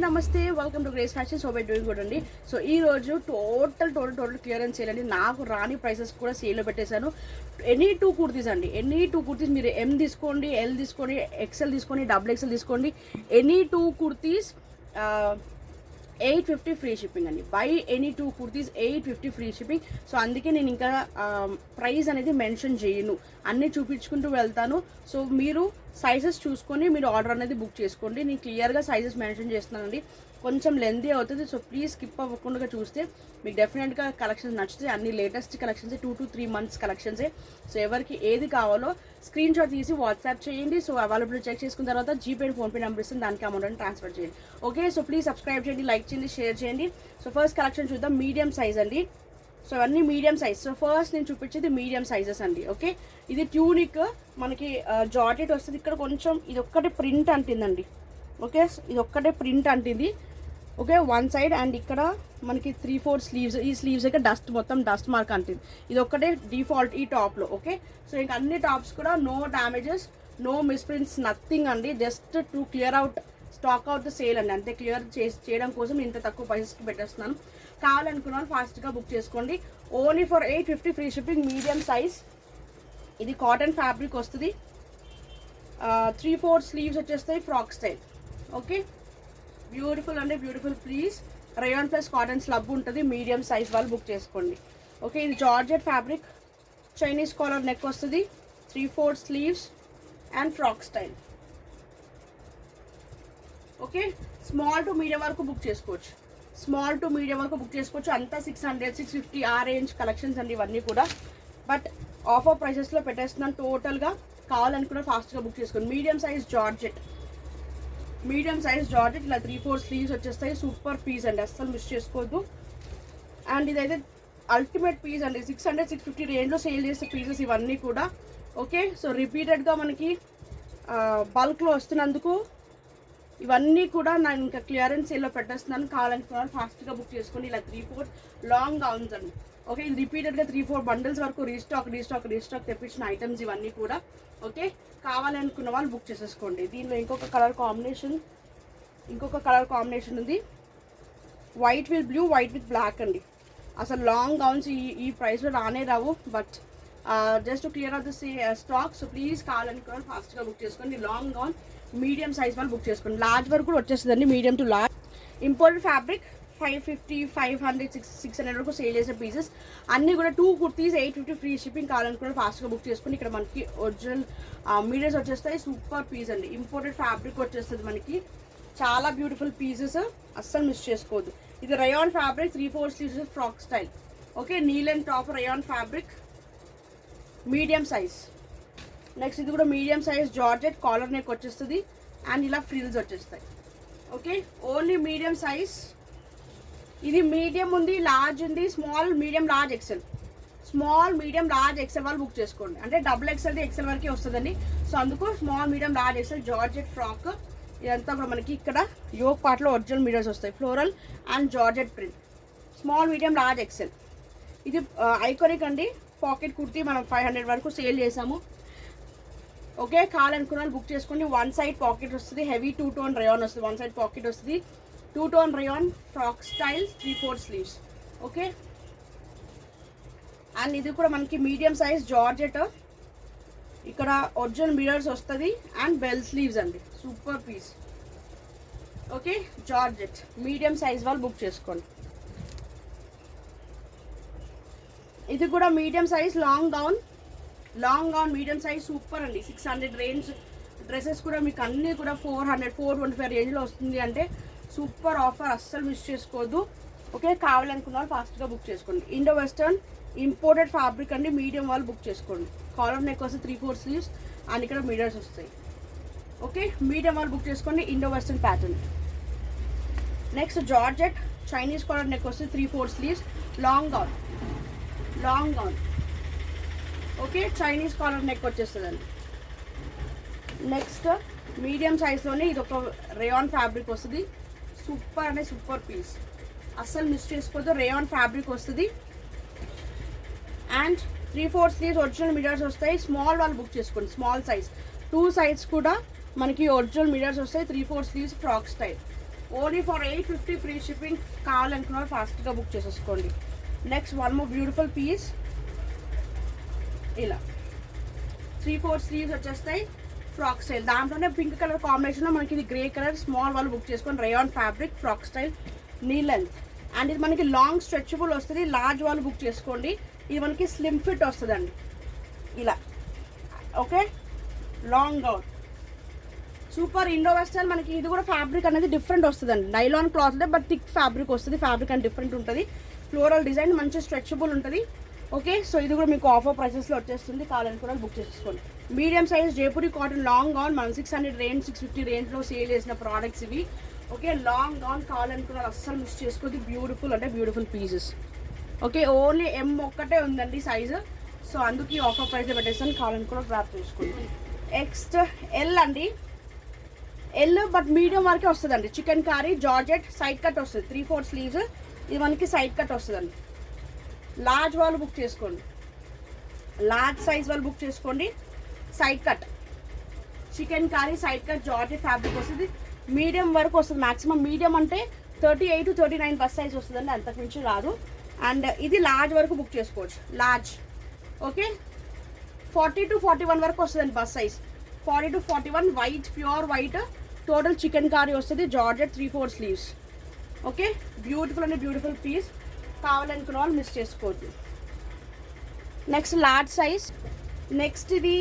నమస్తే, welcome to grace fashion. So by doing good అండి. So ఈ రోజు టోటల్ క్లియరెన్స్ సేల్ అండి. నాకు రాని ప్రైసెస్ కూడా సేల్లో పెట్టేశాను. ఎనీ టూ కుర్తీస్ అండి, ఎనీ టూ కుర్తీస్ మీరు ఎం తీసుకోండి, ఎల్ తీసుకోండి, ఎక్సెల్ తీసుకోండి, డబుల్ ఎక్సెల్ తీసుకోండి. Any two kurtis 850 free shipping అండి. Buy any two kurtis 850 free shipping. So అందుకే నేను ఇంకా ప్రైస్ అనేది మెన్షన్ చేయను, అన్నీ చూపించుకుంటూ వెళ్తాను. సో మీరు సైజెస్ చూసుకొని మీరు ఆర్డర్ అనేది బుక్ చేసుకోండి. నేను క్లియర్గా సైజెస్ మెన్షన్ చేస్తున్నానండి. కొంచెం లెంతీ అవుతుంది, సో ప్లీజ్ స్కిప్ అవ్వకుండా చూస్తే మీకు డెఫినెట్గా కలెక్షన్స్ నచ్చుతాయి. అన్ని లేటెస్ట్ కలెక్షన్సే, 2 to 3 months కలెక్షన్సే. సో ఎవరికి ఏది కావాలో స్క్రీన్ షాట్ తీసి వాట్సాప్ చేయండి. సో అవైలబిలిటీ చెక్ చేసుకున్న తర్వాత జీపే అండ్ ఫోన్పే నెంబర్ ఇస్తుంది, దానికి అమౌంట్ అని ట్రాన్స్ఫర్ చేయండి. ఓకే, సో ప్లీజ్ సబ్స్క్రైబ్ చేయండి, లైక్ చేయండి, షేర్ చేయండి. సో ఫస్ట్ కలెక్షన్ చూద్దాం, మీడియం సైజ్ అండి. సో అవన్నీ మీడియం సైజ్. సో ఫస్ట్ నేను చూపించేది మీడియం సైజెస్ అండి. ఓకే, ఇది ట్యూనిక్ మనకి జార్జెట్ వస్తుంది. ఇక్కడ కొంచెం ఇది ఒక్కటే ప్రింట్ అంటుందండి. ఓకే, ఇది ఒక్కటే ప్రింట్ అంటుంది. ఓకే, వన్ సైడ్ అండ్ ఇక్కడ మనకి 3/4 స్లీవ్స్. ఈ స్లీవ్స్ అయితే మొత్తం డస్ట్ మార్క్ అంటుంది. ఇది ఒక్కటే డిఫాల్ట్ ఈ టాప్లో. ఓకే, సో ఇంకా అన్ని టాప్స్ కూడా no damages, no misprints, nothing అండి. Just to clear out stock out the sale అండి, అంతే. క్లియర్ చేయడం కోసం ఇంత తక్కువ ప్రైసెస్కి పెట్టేస్తున్నాను. కావాలనుకున్నాను ఫాస్ట్గా బుక్ చేసుకోండి. Only for 850 free shipping. Medium size. ఇది కాటన్ ఫ్యాబ్రిక్ వస్తుంది. 3/4 స్లీవ్స్ వచ్చేస్తాయి, ఫ్రాక్ స్టైల్. ఓకే, బ్యూటిఫుల్ అండి, beautiful. Please rayon plus cotton slub ఉంటుంది. మీడియం సైజ్ వాళ్ళు బుక్ చేసుకోండి. ఓకే, ఇది georgette fabric, Chinese collar neck వస్తుంది, 3/4 sleeves and frock style. Okay, small to medium వరకు బుక్ చేసుకోవచ్చు. స్మాల్ టు మీడియం వరకు book చేసుకోవచ్చు. అంతా 600, 650 ఆ రేంజ్ కలెక్షన్స్ అండి ఇవన్నీ కూడా. బట్ ఆఫర్ ప్రైసెస్లో పెట్టేస్తున్నాను టోటల్గా. కావాలనుకున్న ఫాస్ట్గా బుక్ చేసుకోండి. Medium size georgette, medium size georgette ఇలా 3/4 స్లీవ్స్ వచ్చేస్తాయి. సూపర్ పీస్ అండి, అస్సలు మిస్ చేసుకోవద్దు. అండ్ ఇదైతే అల్టిమేట్ పీస్ అండి. 600, 650 రేంజ్లో సేల్ చేసే పీసెస్ ఇవన్నీ కూడా. ఓకే, సో రిపీటెడ్గా మనకి బల్క్లో వస్తున్నందుకు ఇవన్నీ కూడా నేను ఇంకా క్లియరెన్స్ సేల్లో పెట్టేస్తున్నాను. కావాలనుకున్నాను ఫాస్ట్గా బుక్ చేసుకోండి. ఇలా 3/4 లాంగ్ గౌన్స్ అండి. ఓకే, ఇది రిపీటెడ్గా 3/4 బండిల్స్ వరకు రీస్టాక్ తెప్పించిన ఐటమ్స్ ఇవన్నీ కూడా. ఓకే, కావాలనుకున్న వాళ్ళు బుక్ చేసేసుకోండి. దీనిలో ఇంకొక కలర్ కాంబినేషన్ ఉంది. White with blue, white with black అండి. అసలు లాంగ్ గౌన్స్ ఈ ప్రైస్లో రానే రావు. But just clear out the stock. So please కావాలనుకున్న వాళ్ళు ఫాస్ట్గా బుక్ చేసుకోండి. లాంగ్ గౌన్ మీడియం సైజ్ వాళ్ళు బుక్ చేసుకోండి. లార్జ్ వరకు కూడా వచ్చేస్తుందండి, medium to large. Imported fabric 550, 500, 600 వరకు సేల్ చేసే పీసెస్ అన్నీ కూడా. 2 కుర్తీస్ 850 ఫ్రీ షిప్పింగ్. కావాలనుకున్న ఫాస్ట్గా బుక్ చేసుకుని ఇక్కడ మనకి ఒరిజినల్ మీడియమ్స్ వచ్చేస్తాయి. సూపర్ పీస్ అండి. ఇంపోర్టెడ్ ఫ్యాబ్రిక్ వచ్చేస్తుంది మనకి. చాలా బ్యూటిఫుల్ పీసెస్, అస్సలు మిస్ చేసుకోవద్దు. ఇది rayon fabric, 3/4 sleeves frock style. Okay, నీల్ and top rayon fabric, medium size. Next ఇది కూడా medium size georgette, collar neck వచ్చేస్తుంది అండ్ ఇలా ఫ్రిల్స్ వచ్చేస్తాయి. Okay, only medium size. ఇది మీడియం ఉంది, లార్జ్ ఉంది, small, medium, large, XL. Small, medium, large, XL వాళ్ళు బుక్ చేసుకోండి. అంటే డబుల్ ఎక్సెల్ది ఎక్సెల్ వరకే వస్తుందండి. సో అందుకు small, medium, large, XL georgette frock. ఇదంతా కూడా మనకి ఇక్కడ యోక్ పార్ట్లో ఒరిజినల్ మీడియమ్స్ వస్తాయి, floral and georgette print. Small, medium, large, XL. ఇది ఐకానిక్ అండి. పాకెట్ కుర్తీ మనం 500 వరకు సేల్ చేసాము. ఓకే, కావాలనుకున్న వాళ్ళు బుక్ చేసుకోండి. వన్ సైడ్ పాకెట్ వస్తుంది, హెవీ 2-tone రేయాన్ వస్తుంది. వన్ సైడ్ పాకెట్ వస్తుంది, 2-tone rayon frock style, 3/4 sleeves. Okay, and ఇది కూడా మనకి మీడియం సైజ్ జార్జెట్. ఇక్కడ ఒరిజినల్ మిరర్స్ వస్తుంది అండ్ బెల్ స్లీవ్స్ అండి. Super piece. Okay, georgette medium size వాళ్ళు బుక్ చేసుకోండి. ఇది కూడా medium size long gown medium size. Super అండి. 600 రేంజ్ డ్రెస్సెస్ కూడా మీకు అన్నీ కూడా 400, 425 రేంజ్లో వస్తుంది. అంటే సూపర్ ఆఫర్, అస్సలు మిస్ చేసుకోవద్దు. ఓకే, కావాలనుకున్న వాళ్ళు ఫాస్ట్గా బుక్ చేసుకోండి. ఇండో వెస్టర్న్ ఇంపోర్టెడ్ ఫ్యాబ్రిక్ అండి. మీడియం వాళ్ళు బుక్ చేసుకోండి. కాలర్ నెక్ వస్తే 3/4 స్లీవ్స్ అండ్ ఇక్కడ మిరర్స్ వస్తాయి. ఓకే, మీడియం వాళ్ళు బుక్ చేసుకోండి. Indo western pattern. Next georgette, Chinese collar neck వస్తే 3/4 sleeves, long gown. Okay, Chinese collar neck వచ్చేస్తుందండి. నెక్స్ట్ మీడియం సైజ్లోనే ఇది ఒక రేయాన్ ఫ్యాబ్రిక్ వస్తుంది. సూపర్ అంటే సూపర్ పీస్, అస్సలు మిస్ చేసుకోవద్దు. రేయాన్ ఫ్యాబ్రిక్ వస్తుంది అండ్ 3/4 స్లీవ్స్ ఒరిజినల్ మిరర్స్ వస్తాయి. స్మాల్ వాళ్ళు బుక్ చేసుకోండి. స్మాల్ సైజ్ 2 సైడ్స్ కూడా మనకి ఒరిజినల్ మిరర్స్ వస్తాయి. 3/4 sleeves frock style. Only for 850 free shipping. కావాలనుకున్నారు ఫాస్ట్గా బుక్ చేసేసుకోండి. Next one more beautiful piece. ఇలా 3/4 స్లీవ్స్ వచ్చేస్తాయి, ఫ్రాక్ స్టైల్. దాంట్లోనే పింక్ కలర్ కాంబినేషన్లో మనకి ఇది గ్రే కలర్. స్మాల్ వాళ్ళు బుక్ చేసుకొని rayon fabric frock style, knee length. And ఇది మనకి లాంగ్ స్ట్రెచబుల్ వస్తుంది. లార్జ్ వాళ్ళు బుక్ చేసుకోండి. ఇది మనకి స్లిమ్ ఫిట్ వస్తుందండి ఇలా. Okay, long gown super Indo western. మనకి ఇది కూడా ఫ్యాబ్రిక్ అనేది డిఫరెంట్ వస్తుందండి. Nylon cloth but thick fabric వస్తుంది. ఫ్యాబ్రిక్ అండ్ డిఫరెంట్ ఉంటుంది. ఫ్లోరల్ డిజైన్, మంచి స్ట్రెచబుల్ ఉంటుంది. ఓకే, సో ఇది కూడా మీకు ఆఫర్ ప్రైసెస్లో వచ్చేస్తుంది. కావాలనుకున్న బుక్ చేసుకోండి. Medium size Jaipuri cotton long gown మనం 600 రేంజ్ 650 రేంజ్లో సేల్ చేసిన ప్రోడక్ట్స్ ఇవి. ఓకే, లాంగ్ గౌన్ కావాలనుకున్నారు అస్సలు మిస్ చేసుకోండి. బ్యూటిఫుల్ అంటే beautiful pieces. Okay, only M ఒక్కటే ఉందండి సైజు. సో అందుకే ఆఫర్ ప్రైస్ పెట్టేస్తాను. కావాలనుకున్న గ్రాప్ చేసుకోండి. నెక్స్ట్ ఎల్ అండి. ఎల్ బట్ మీడియం వరకే వస్తుందండి. Chikankari georgette side cut వస్తుంది. 3/4 స్లీవ్స్. ఇది మనకి సైడ్ కట్ వస్తుందండి. లార్జ్ వాళ్ళు బుక్ చేసుకోండి. లార్జ్ సైజ్ వాళ్ళు బుక్ చేసుకోండి. Side cut chikankari side cut georgette fabric వస్తుంది. మీడియం వరకు వస్తుంది. మ్యాక్సిమం మీడియం అంటే 38 to 39 బస్ సైజ్ వస్తుందండి, అంతకు మించి రాదు. అండ్ ఇది లార్జ్ వరకు బుక్ చేసుకోవచ్చు. లార్జ్ ఓకే 40 to 41 వరకు వస్తుందండి bust size. 40 to 41 white, pure white. Total chikankari వస్తుంది. Georgette 3/4 sleeves. ఓకే, బ్యూటిఫుల్ అంటే బ్యూటిఫుల్ పీస్. కావాలనుకున్న వాళ్ళు మిస్ చేసుకోవద్దు. Next large size. నెక్స్ట్ ఇది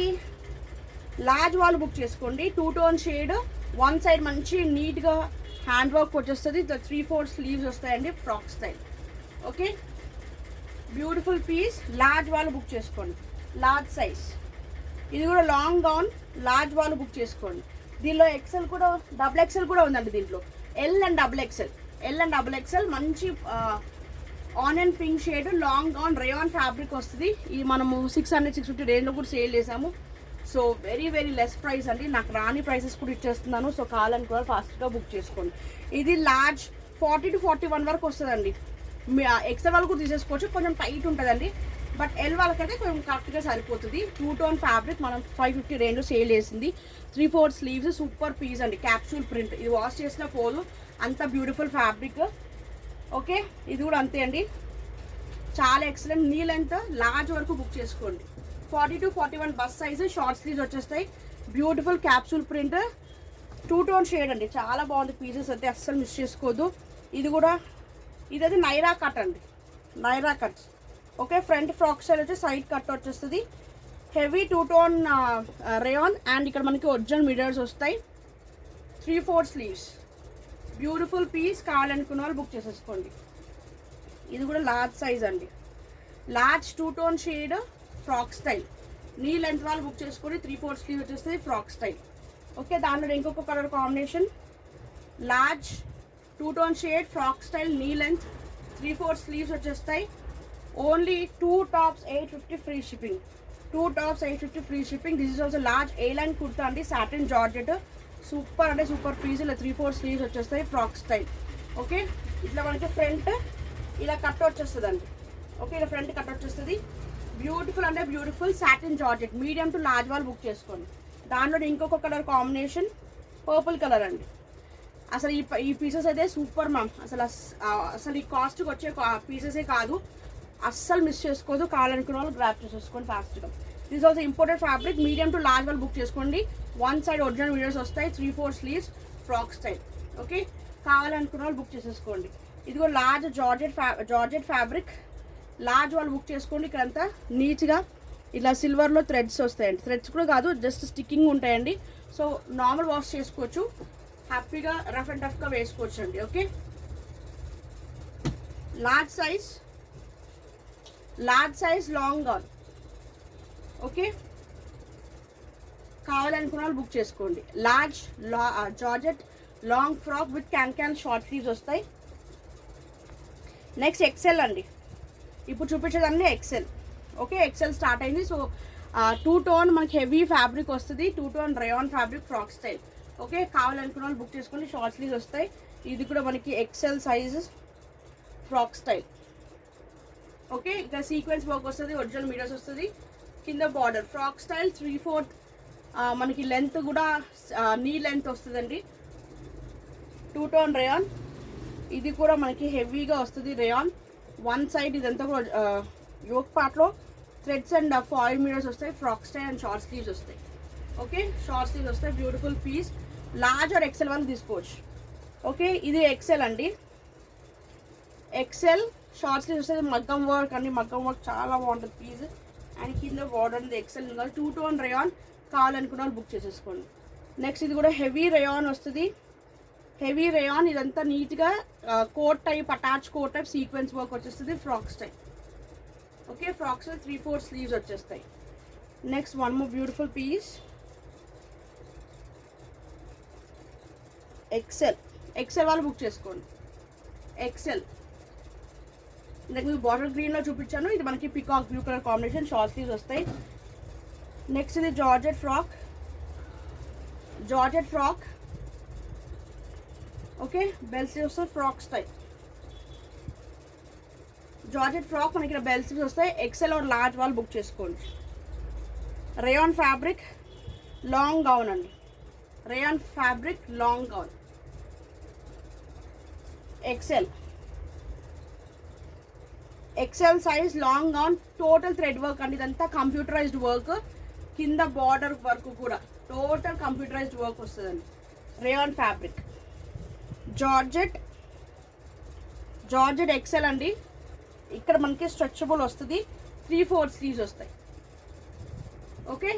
లార్జ్ వాళ్ళు బుక్ చేసుకోండి. 2 టోన్ షేడ్, వన్ సైడ్ మంచి నీట్గా హ్యాండ్ వర్క్ వచ్చేస్తుంది. 3/4 స్లీవ్స్ వస్తాయండి, frock style. Okay, beautiful piece. Large వాళ్ళు బుక్ చేసుకోండి. Large size. ఇది కూడా లాంగ్ గౌన్. లార్జ్ వాళ్ళు బుక్ చేసుకోండి. దీనిలో ఎక్సెల్ కూడా, డబుల్ ఎక్సెల్ కూడా ఉందండి దీంట్లో. L and double XL. మంచి onion pink shade long gown rayon fabric వస్తుంది. ఇది మనము 600-650 రేంజ్లో కూడా సేల్ చేసాము. So very very less price అండి. నాకు రాని ప్రైసెస్ కూడా ఇచ్చేస్తున్నాను. సో కావాలనుకున్న ఫాస్ట్గా బుక్ చేసుకోండి. ఇది లార్జ్ 40 to 41 వరకు వస్తుందండి. ఎక్సెల్ వాళ్ళు కూడా తీసేసుకోవచ్చు. కొంచెం టైట్ ఉంటుందండి. బట్ ఎల్ వాళ్ళకైతే కొంచెం కరెక్ట్గా సరిపోతుంది. 2 టోన్ ఫ్యాబ్రిక్ మనం 550 రేంజ్లో సేల్ చేసింది. 3/4 స్లీవ్స్. సూపర్ పీస్ అండి. Capsule print. ఇది వాష్ చేసిన పోదు, అంత బ్యూటిఫుల్ ఫ్యాబ్రిక్. ఓకే, ఇది కూడా అంతే అండి, చాలా ఎక్సలెంట్. నీ లెంత్ లార్జ్ వరకు బుక్ చేసుకోండి. 40 to 41 bust size. Short sleeves వచ్చేస్తాయి. Beautiful capsule print. 2 tone shade అండి. చాలా బాగుంది పీసెస్ అయితే, అస్సలు మిస్ చేసుకోవద్దు. ఇది కూడా ఇదైతే నైరా కట్ అండి. Naira cut. Okay, front frock style వచ్చి సైడ్ కట్ వచ్చేస్తుంది. Heavy 2 tone rayon. అండ్ ఇక్కడ మనకి ఒరిజినల్ మిరర్స్ వస్తాయి. 3/4 స్లీవ్స్. Beautiful piece. కావాలనుకున్న వాళ్ళు బుక్ చేసేసుకోండి. ఇది కూడా లార్జ్ సైజ్ అండి. Large 2 tone shade frock style. Knee length వాళ్ళు బుక్ చేసుకొని 3/4 స్లీవ్ వచ్చేస్తుంది, ఫ్రాక్ స్టైల్. ఓకే, దాంట్లో ఇంకొక colour combination. Large 2 tone shade frock style, knee length 3/4 sleeves వచ్చేస్తాయి. Only 2 tops 850 free shipping. 2 tops 850 free shipping. This is also large A line kurta అండి. Satin georgette. Super అంటే super piece. ఇలా 3/4 sleeves వచ్చేస్తాయి, frock style. Okay, ఇట్లా మనకి front ఇలా cut వచ్చేస్తుంది అండి. ఓకే, ఇలా ఫ్రంట్ కట్ వచ్చేస్తుంది. బ్యూటిఫుల్ అంటే beautiful satin georgette. Medium to large వాళ్ళు బుక్ చేసుకోండి. దాంట్లో ఇంకొక కలర్ కాంబినేషన్ పర్పుల్ కలర్ అండి. అసలు ఈ పీసెస్ అయితే సూపర్ మ్యామ్. అసలు ఈ కాస్ట్కి వచ్చే పీసెసే కాదు, అస్సలు మిస్ చేసుకోదు. కావాలనుకున్న వాళ్ళు గ్రాప్ చేసేసుకోండి ఫాస్ట్గా. This also imported fabric. Medium to large వాళ్ళు బుక్ చేసుకోండి. వన్ సైడ్ ఒరిజినల్ వీడియోస్ వస్తాయి. 3/4 స్లీవ్స్, ఫ్రాక్ స్టైల్. ఓకే, కావాలనుకున్న వాళ్ళు బుక్ చేసేసుకోండి. ఇదిగో లార్జ్ జార్జెట్ ఫ్యాబ్రిక్. లార్జ్ వాళ్ళు బుక్ చేసుకోండి. ఇక్కడంతా నీట్గా ఇలా సిల్వర్లో థ్రెడ్స్ వస్తాయండి. థ్రెడ్స్ కూడా కాదు, జస్ట్ స్టిక్కింగ్ ఉంటాయండి. సో నార్మల్ వాష్ చేసుకోవచ్చు, హ్యాపీగా రఫ్ అండ్ టఫ్గా వేసుకోవచ్చు అండి. Okay, large size long gown. Okay, కావాలనుకున్న వాళ్ళు బుక్ చేసుకోండి. Large georgette long frock with can short sleeves వస్తాయి. నెక్స్ట్ ఎక్సెల్ అండి. ఇప్పుడు చూపించేదాన్ని ఎక్సెల్. ఓకే, ఎక్సెల్ స్టార్ట్ అయింది. సో 2 టోన్ మనకి హెవీ ఫ్యాబ్రిక్ వస్తుంది. 2 tone rayon fabric, frock style. Okay, కావాలనుకున్న వాళ్ళు బుక్ చేసుకోండి. షార్ట్ స్లీవ్స్ వస్తాయి. ఇది కూడా మనకి XL size, frock style. Okay, ఇక్కడ సీక్వెన్స్ వర్క్ వస్తుంది, ఒరిజినల్ మీడియాస్ వస్తుంది. కింద బార్డర్ ఫ్రాక్ స్టైల్ 3/4 మనకి లెంత్ కూడా నీ లెంత్ వస్తుందండి. Two tone rayon. ఇది కూడా మనకి హెవీగా వస్తుంది రేయాన్. వన్ సైడ్ ఇదంతా కూడా యోక్ పార్ట్లో థ్రెడ్స్ అండ్ ఫాయిల్ మిరర్స్ వస్తాయి. Frock style and short sleeves వస్తాయి. ఓకే, షార్ట్ స్లీవ్స్ వస్తాయి. Beautiful piece. Large or XL వాళ్ళు తీసుకోవచ్చు. ఓకే, ఇది ఎక్సెల్ అండి. ఎక్సెల్ షార్ట్ స్లీవ్స్ వస్తుంది. మగ్గం వర్క్ అండి, మగ్గం వర్క్ చాలా బాగుంటుంది పీస్. అండ్ కింద బార్డర్ అనేది ఎక్సెల్ ఉంది. టూ టోన్ రేయాన్ కావాలనుకున్న వాళ్ళు బుక్ చేసేసుకోండి. నెక్స్ట్ ఇది కూడా హెవీ రేయాన్ వస్తుంది. హెవీ రేయాన్ ఇదంతా నీట్గా coat type, attach coat type sequence work వచ్చేస్తుంది. Frock style. Okay, frocks 3/4 sleeves వచ్చేస్తాయి. Next one more beautiful piece. XL. XL వాళ్ళు బుక్ చేసుకోండి. ఎక్సెల్ ఇందాక మీకు బాటిల్ గ్రీన్లో చూపించాను. ఇది మనకి peacock blue colour combination. Short sleeves వస్తాయి. నెక్స్ట్ ఇది georgette frock. Georgette frock. Okay, bell sleeves frock style. Georgette frock మనకి ఇక్కడ బెల్ స్లీవ్స్ వస్తాయి. ఎక్సెల్ ఆర్ లార్జ్ వాళ్ళు బుక్ చేసుకోండి. రేయాన్ ఫ్యాబ్రిక్ లాంగ్ గౌన్ అండి. Rayon fabric long gown. XL. XL size long gown. Total thread work అండి. ఇదంతా computerised work. కింద border work కూడా టోటల్ కంప్యూటరైజ్డ్ వర్క్ వస్తుందండి. Rayon fabric. Georgette. Georgette XL అండి. ఇక్కడ మనకి స్ట్రెచబుల్ వస్తుంది. 3/4 స్లీవ్స్ వస్తాయి. Okay,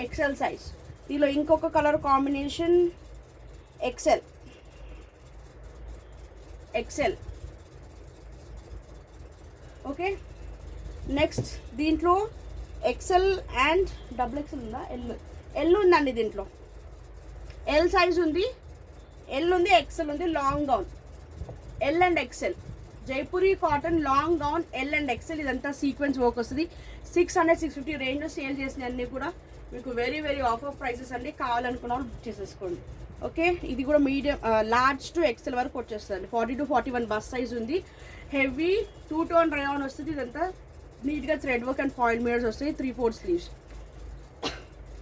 XL size. దీనిలో ఇంకొక colour combination XL. XL. Okay, next దీంట్లో ఎక్సెల్ అండ్ డబుల్ ఎక్సెల్ ఉందా? ఎల్ ఉందండి దీంట్లో. ఎల్ సైజ్ ఉంది, ఎల్ ఉంది, ఎక్సెల్ ఉంది. Long gown L and XL. Jaipuri cotton long gown L and XL. ఇదంతా సీక్వెన్స్ వర్క్ వస్తుంది. 600-650 రేంజ్లో సేల్ చేసిన అన్నీ కూడా మీకు వెరీ వెరీ ఆఫర్ ప్రైసెస్ అండి. కావాలనుకున్న వాళ్ళు బుక్ చేసేసుకోండి. ఓకే, ఇది కూడా మీడియం లార్జ్ టు ఎక్సెల్ వరకు వచ్చేస్తుంది. 40 to 41 బస్ సైజ్ ఉంది. హెవీ టూ టోన్ రేయాన్ వస్తుంది. ఇదంతా నీట్గా thread work and foil mirrors వస్తాయి. 3/4 స్లీవ్స్.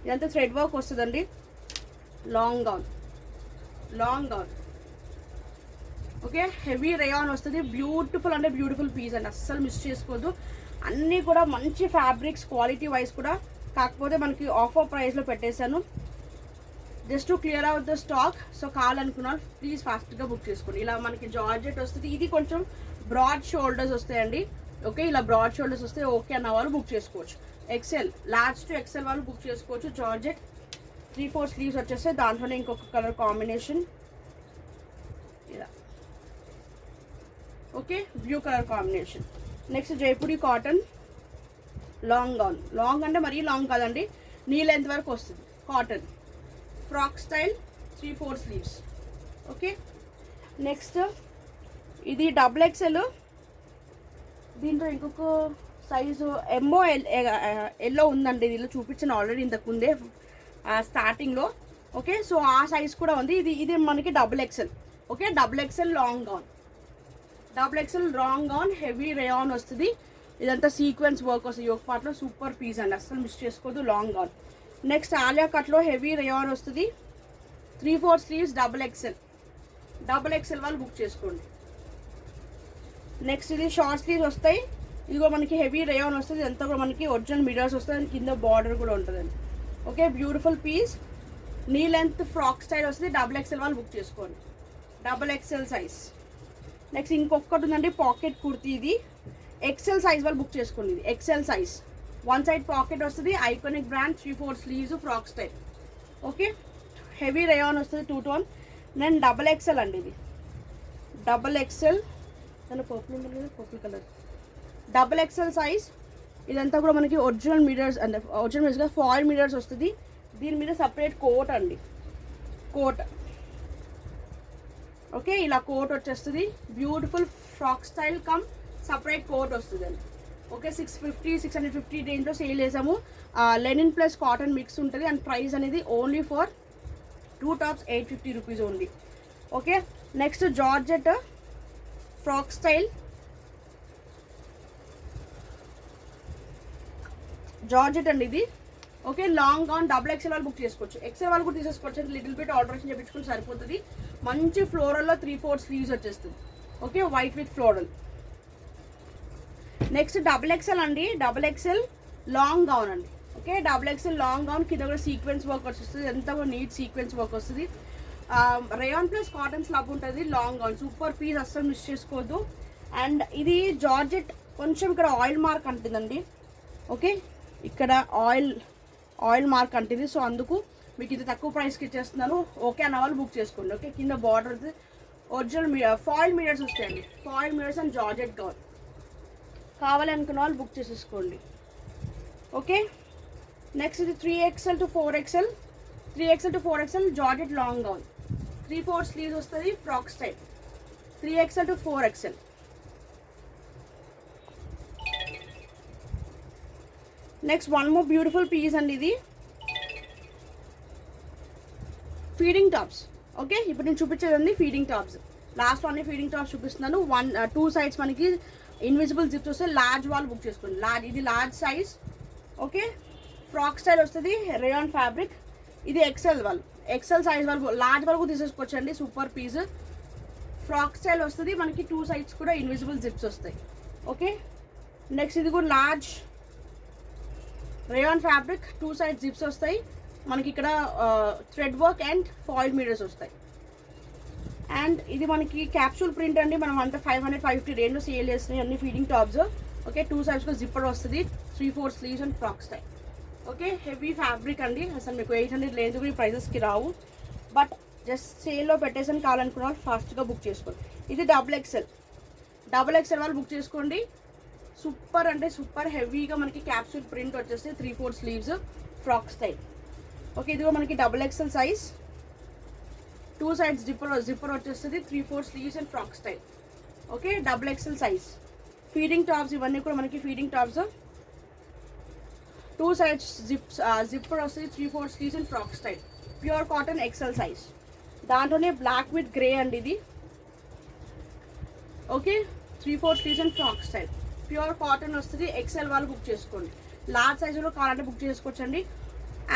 ఇదంతా థ్రెడ్ వర్క్ వస్తుందండి. Long gown. Long gown. Okay, heavy rayon వస్తుంది. బ్యూటిఫుల్ అంటే బ్యూటిఫుల్ పీస్ అండి. అస్సలు మిస్ చేసుకోవద్దు. అన్నీ కూడా మంచి ఫ్యాబ్రిక్స్, క్వాలిటీ వైజ్ కూడా. కాకపోతే మనకి ఆఫర్ ప్రైస్లో పెట్టేశాను just to clear out the stock. So కావాలనుకున్నారు ప్లీజ్ ఫాస్ట్గా బుక్ చేసుకోండి. ఇలా మనకి జార్జెట్ వస్తుంది. ఇది కొంచెం బ్రాడ్ షోల్డర్స్ వస్తాయండి. ఓకే, ఇలా బ్రాడ్ షోల్డర్స్ వస్తే ఓకే అన్న వాళ్ళు బుక్ చేసుకోవచ్చు. ఎక్సెల్, లార్జ్ టు ఎక్సెల్ వాళ్ళు బుక్ చేసుకోవచ్చు. జార్జెట్ 3/4 స్లీవ్స్ వచ్చేస్తే దాంట్లోనే ఇంకొక కలర్ కాంబినేషన్ ఇలా. Okay, blue colour combination. Next Jaipuri cotton long gown. Long అంటే మరీ లాంగ్ కాదండి, నీ లెంత్ వరకు వస్తుంది. Cotton frock style 3/4 sleeves. Okay, next ఇది డబుల్ ఎక్సెల్. దీంట్లో ఇంకొక సైజు ఎంఓ ఎల్లో ఉందండి. దీనిలో చూపించాను ఆల్రెడీ ఇంతకుముందే స్టార్టింగ్లో. ఓకే, సో ఆ సైజ్ కూడా ఉంది. ఇది మనకి double XL. Okay, double XL long gown. Double XL long gown heavy rayon వస్తుంది. ఇదంతా సీక్వెన్స్ వర్క్ వస్తుంది. యోక్ పార్ట్లో సూపర్ పీస్ అండి, అస్సలు మిస్ చేసుకోవద్దు. Long gown. నెక్స్ట్ ఆలియా కట్లో హెవీ రేయాన్ వస్తుంది. 3/4 sleeves double XL. Double XL వాళ్ళు బుక్ చేసుకోండి. నెక్స్ట్ ఇది షార్ట్ స్లీవ్స్ వస్తాయి. ఇదిగో మనకి హెవీ రేయాన్ వస్తుంది. ఇదంతా కూడా మనకి ఒరిజినల్ మిరర్స్ వస్తుంది. కింద బార్డర్ కూడా ఉంటుందండి. Okay, beautiful piece. Knee length frock style వస్తుంది. డబుల్ ఎక్సెల్ వాళ్ళు బుక్ చేసుకోండి. Double XL size. నెక్స్ట్ ఇంకొకటి ఉందండి పాకెట్ కుర్తీ. ఇది ఎక్సెల్ సైజ్ వాళ్ళు బుక్ చేసుకోండి. ఇది XL size. One side pocket వస్తుంది. Iconic brand 3/4 sleeves frock style. Okay, heavy rayon వస్తుంది. 2 టోన్. నేను డబుల్ ఎక్సెల్ అండి. ఇది డబుల్ ఎక్సెల్. దాని పర్పుల్ ఉంది కదా, purple colour. Double XL size. ఇదంతా కూడా మనకి ఒరిజినల్ మిరర్స్ అంటే ఒరిజినల్ మిరర్స్గా ఫాయిల్ మిరర్స్ వస్తుంది. దీని మీద సపరేట్ కోట్ అండి. కోట్. ఓకే, ఇలా కోట్ వచ్చేస్తుంది. Beautiful frock style cum separate coat వస్తుంది అండి. ఓకే, 650-650 రేంజ్లో సేల్ చేసాము. లెనిన్ ప్లస్ కాటన్ మిక్స్ ఉంటుంది. అండ్ ప్రైస్ అనేది only for 2 tops 850 rupees only. Okay, next georgette frock style. Georgette అండి ఇది. Okay, long gown double XL వాళ్ళు బుక్ చేసుకోవచ్చు. ఎక్సెల్ వాళ్ళు కూడా తీసేసుకోవచ్చు. లిటిల్ బిట్ ఆల్టరేషన్ చేయించుకుని సరిపోతుంది. మంచి ఫ్లోరల్లో 3/4 స్లీవ్స్ వచ్చేస్తుంది. Okay, white with floral. Next double XL అండి, డబుల్ ఎక్సెల్ లాంగ్ గౌన్ అండి. Okay, double XL long gown కింద కూడా సీక్వెన్స్ వర్క్ వస్తుంది, ఎంత నీట్ సీక్వెన్స్ వర్క్ వస్తుంది. రేయాన్ ప్లస్ కాటన్ స్లబ్ ఉంటుంది, లాంగ్ గౌన్ సూపర్ పీస్, అస్సలు మిస్ చేసుకోవద్దు. అండ్ ఇది జార్జెట్, కొంచెం ఇక్కడ ఆయిల్ మార్క్ అంటుందండి. ఓకే, ఇక్కడ ఆయిల్ మార్క్ అంటుంది, సో అందుకు మీకు ఇది తక్కువ ప్రైస్కి ఇచ్చేస్తున్నాను. ఓకే అన్న వాళ్ళు బుక్ చేసుకోండి. ఓకే, కింద బార్డర్ ఒరిజినల్ ఫాయిల్ మీటర్స్ వస్తాయండి, foil metres and georgette gown కావాలి అనుకున్న వాళ్ళు బుక్ చేసేసుకోండి. ఓకే, నెక్స్ట్ ఇది 3XL to 4XL, 3XL to 4XL georgette long gown, 3/4 sleeves వస్తుంది, frock style, 3XL to 4XL. Next one more beautiful piece అండి, ఇది feeding tops. Okay, ఇప్పుడు నేను చూపించేదండి ఫీడింగ్ టాప్స్. లాస్ట్ అన్ని ఫీడింగ్ టాప్స్ చూపిస్తున్నాను. 2 సైడ్స్ మనకి ఇన్విజిబుల్ జిప్స్ వస్తే లార్జ్ వాళ్ళు బుక్ చేసుకోండి. ఇది large size. Okay, frock style వస్తుంది, రేయాన్ ఫ్యాబ్రిక్. ఇది ఎక్సెల్ వాళ్ళు, ఎక్సెల్ సైజ్ వాళ్ళు, లార్జ్ వరకు తీసేసుకోవచ్చండి, సూపర్ పీస్. ఫ్రాక్ స్టైల్ వస్తుంది మనకి, 2 సైడ్స్ కూడా ఇన్విజిబుల్ జిప్స్ వస్తాయి. ఓకే, నెక్స్ట్ ఇది కూడా large rayon fabric, 2 sides zips వస్తాయి మనకి. ఇక్కడ thread work and foil metres వస్తాయి. అండ్ ఇది మనకి క్యాప్సూల్ ప్రింట్ అండి, మనం అంతా 500-550 రేంజ్లో సేల్ చేస్తున్నాయి అన్ని ఫీడింగ్ టాప్స్. ఓకే, 2 సైడ్స్లో జిప్పర్ వస్తుంది, 3/4 sleeves and frock style. Okay, heavy fabric అండి, అసలు మీకు 800 రేంజ్ కూడా ఈ ప్రైజెస్కి రావు. బట్ జస్ట్ సేల్లో పెట్టేసని కావాలనుకున్న వాళ్ళు ఫాస్ట్గా బుక్ చేసుకోండి. ఇది డబుల్ ఎక్సెల్ వాళ్ళు బుక్ చేసుకోండి. సూపర్ అంటే సూపర్ హెవీగా మనకి క్యాప్సూల్ ప్రింట్ వచ్చేస్తే 3/4 స్లీవ్స్, ఫ్రాక్ స్టైల్. ఓకే, ఇదిగో మనకి double XL size, 2 sides zipper వచ్చేస్తుంది, 3/4 sleeves and frock style. Okay, double XL size feeding tops, ఇవన్నీ కూడా మనకి ఫీడింగ్ టాప్స్. 2 సైడ్స్ జిప్పర్ వస్తుంది, 3/4 sleeves and frock style. Pure cotton XL size, దాంట్లోనే black with grey అండి ఇది. Okay, 3/4 sleeves and frock style, pure cotton వస్తుంది. XL వాళ్ళు book చేసుకోండి, లార్జ్ సైజులో కావాలంటే బుక్ చేసుకోవచ్చండి.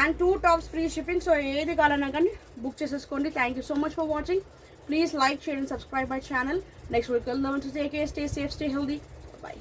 And 2 tops free shipping, so ఏది కావాలన్నా కానీ బుక్ చేసేసుకోండి. Thank you so much for watching. Please like, share and subscribe my channel. Next week వెళ్దాం. Take care, stay safe, stay healthy. By.